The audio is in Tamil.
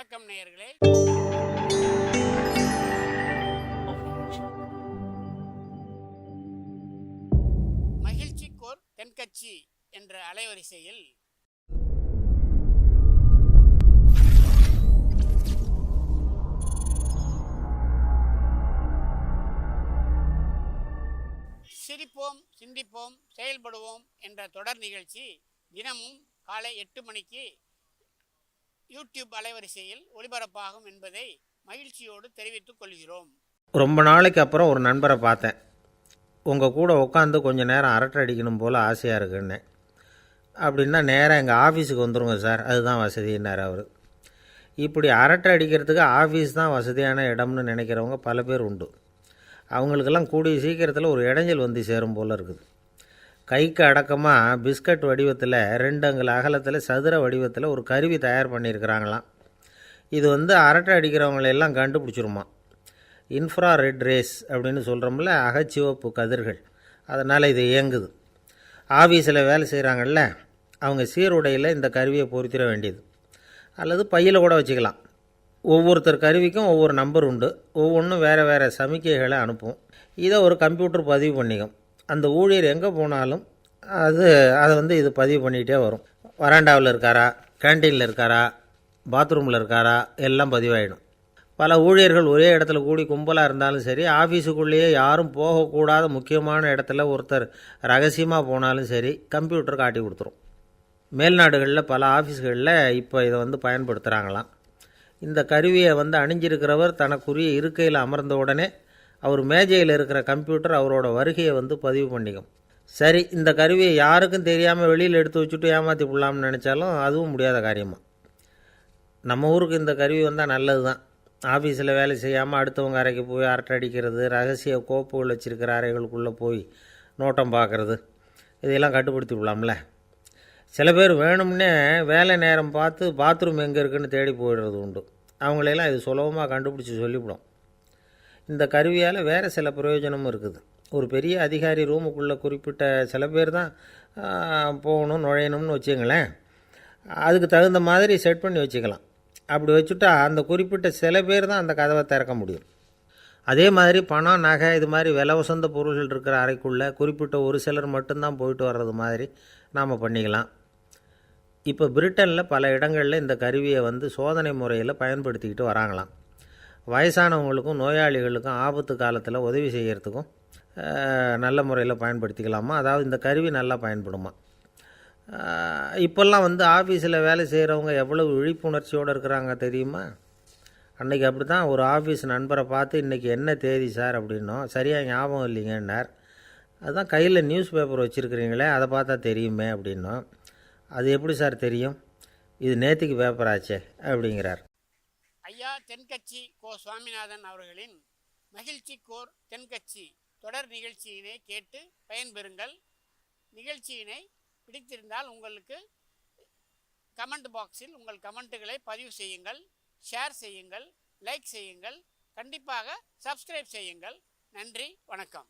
வணக்கம் நேயர்களே. மகிழ்ச்சிக்கோர் தென்கட்சி என்ற அலைவரிசையில் சிரிப்போம், சிந்திப்போம், செயல்படுவோம் என்ற தொடர் நிகழ்ச்சி தினமும் காலை 8 மணிக்கு யூடியூப் அலைவரிசையில் ஒளிபரப்பாகும் என்பதை மகிழ்ச்சியோடு தெரிவித்துக் கொள்கிறோம். ரொம்ப நாளைக்கு அப்புறம் ஒரு நண்பரை பார்த்தேன். உங்கள் கூட உட்காந்து கொஞ்சம் நேரம் அரட்டை அடிக்கணும் போல் ஆசையாக இருக்குன்னு. அப்படின்னா நேராக எங்கள் ஆஃபீஸுக்கு வந்துடுங்க சார், அதுதான் வசதினார் அவர். இப்படி அரட்டை அடிக்கிறதுக்கு ஆஃபீஸ் தான் வசதியான இடம்னு நினைக்கிறவங்க பல பேர் உண்டு. அவங்களுக்கெல்லாம் கூடிய சீக்கிரத்தில் ஒரு இடைஞ்சல் வந்து சேரும் போல் இருக்குது. கைக்கு அடக்கமாக பிஸ்கட் வடிவத்தில் 2 அங்குல அகலத்தில் சதுர வடிவத்தில் ஒரு கருவி தயார் பண்ணியிருக்கிறாங்களாம். இது அரட்டை அடிக்கிறவங்களெல்லாம் கண்டுபிடிச்சிருமா. இன்ஃப்ராரெட் ரேஸ் அப்படின்னு சொல்கிறோம்ல, அகச்சிவப்பு கதிர்கள், அதனால் இது இயங்குது. ஆஃபீஸில் வேலை செய்கிறாங்கல்ல, அவங்க சீருடையில் இந்த கருவியை பொருத்திட வேண்டியது, அல்லது பையில் கூட வச்சுக்கலாம். ஒவ்வொருத்தர் கருவிக்கும் ஒவ்வொரு நம்பர் உண்டு. ஒவ்வொன்றும் வேறு வேறு சமிக்கைகளை அனுப்பும். இதை ஒரு கம்ப்யூட்டர் பதிவு பண்ணிக்கும். அந்த ஊழியர் எங்கே போனாலும் அதை இது பதிவு பண்ணிக்கிட்டே வரும். வராண்டாவில் இருக்காரா, கேன்டீனில் இருக்காரா, பாத்ரூமில் இருக்காரா, எல்லாம் பதிவாயிடும். பல ஊழியர்கள் ஒரே இடத்துல கூடி கும்பலாக இருந்தாலும் சரி, ஆஃபீஸுக்குள்ளேயே யாரும் போகக்கூடாத முக்கியமான இடத்துல ஒருத்தர் ரகசியமாக போனாலும் சரி, கம்ப்யூட்டர் காட்டி கொடுத்துரும். மேல்நாடுகளில் பல ஆஃபீஸ்களில் இப்போ இதை பயன்படுத்துகிறாங்களாம். இந்த கருவியை அணிஞ்சிருக்கிறவர் தனக்குரிய இருக்கையில் அமர்ந்த உடனே அவர் மேஜையில் இருக்கிற கம்ப்யூட்டர் அவரோட வருகையை பதிவு பண்ணிக்கும். சரி, இந்த கருவியை யாருக்கும் தெரியாமல் வெளியில் எடுத்து வச்சுட்டு ஏமாற்றி விடலாம்னு நினச்சாலும் அதுவும் முடியாத காரியமாக. நம்ம ஊருக்கு இந்த கருவி நல்லது தான். ஆஃபீஸில் வேலை செய்யாமல் அடுத்தவங்க அறைக்கு போய் அரட்டை அடிக்கிறது, ரகசிய கோப்புகள் வச்சுருக்கிற அறைகளுக்குள்ளே போய் நோட்டம் பார்க்குறது, இதையெல்லாம் கட்டுப்படுத்தி விடலாம்ல. சில பேர் வேணும்னே வேலை நேரம் பார்த்து பாத்ரூம் எங்கே இருக்குன்னு தேடி போயிடுறது உண்டு. அவங்களெல்லாம் இது சுலபமாக கண்டுபிடிச்சி சொல்லிவிடும். இந்த கருவியால் வேறு சில பிரயோஜனமும் இருக்குது. ஒரு பெரிய அதிகாரி ரூமுக்குள்ளே குறிப்பிட்ட சில பேர் தான் போகணும், நுழையணும்னு வச்சுங்களேன். அதுக்கு தகுந்த மாதிரி செட் பண்ணி வச்சுக்கலாம். அப்படி வச்சுட்டா அந்த குறிப்பிட்ட சில பேர் தான் அந்த கதவை திறக்க முடியும். அதே மாதிரி பணம், நகை, இது மாதிரி விலை உசந்த பொருள்கள் இருக்கிற அறைக்குள்ளே குறிப்பிட்ட ஒரு சிலர் மட்டும்தான் போயிட்டு வர்றது மாதிரி நாம் பண்ணிக்கலாம். இப்போ பிரிட்டனில் பல இடங்களில் இந்த கருவியை சோதனை முறையில் பயன்படுத்திக்கிட்டு வராங்களாம். வயசானவங்களுக்கும் நோயாளிகளுக்கும் ஆபத்து காலத்தில் உதவி செய்கிறதுக்கும் நல்ல முறையில் பயன்படுத்திக்கலாமா. அதாவது இந்த கருவி நல்லா பயன்படுமா. இப்போல்லாம் ஆஃபீஸில் வேலை செய்கிறவங்க எவ்வளவு விழிப்புணர்ச்சியோடு இருக்கிறாங்க தெரியுமா. அன்றைக்கி அப்படி தான் ஒரு ஆஃபீஸ் நண்பரை பார்த்து இன்றைக்கி என்ன தேதி சார் அப்படின்னோம். சரியாக ஞாபகம் இல்லைங்கன்னார். அதுதான் கையில் நியூஸ் பேப்பர் வச்சுருக்கிறீங்களே, அதை பார்த்தா தெரியுமே அப்படின்னோம். அது எப்படி சார் தெரியும், இது நேற்றுக்கு பேப்பர் ஆச்சே அப்படிங்கிறார். ஐயா தென்கட்சி கோ சுவாமிநாதன் அவர்களின் மகிழ்ச்சிக்கோர் தென்கட்சி தொடர் நிகழ்ச்சியினை கேட்டு பயன்பெறுங்கள். நிகழ்ச்சியினை பிடித்திருந்தால் உங்களுக்கு கமெண்ட் பாக்ஸில் உங்கள் கமெண்ட்டுகளை பதிவு செய்யுங்கள், ஷேர் செய்யுங்கள், லைக் செய்யுங்கள், கண்டிப்பாக சப்ஸ்கிரைப் செய்யுங்கள். நன்றி, வணக்கம்.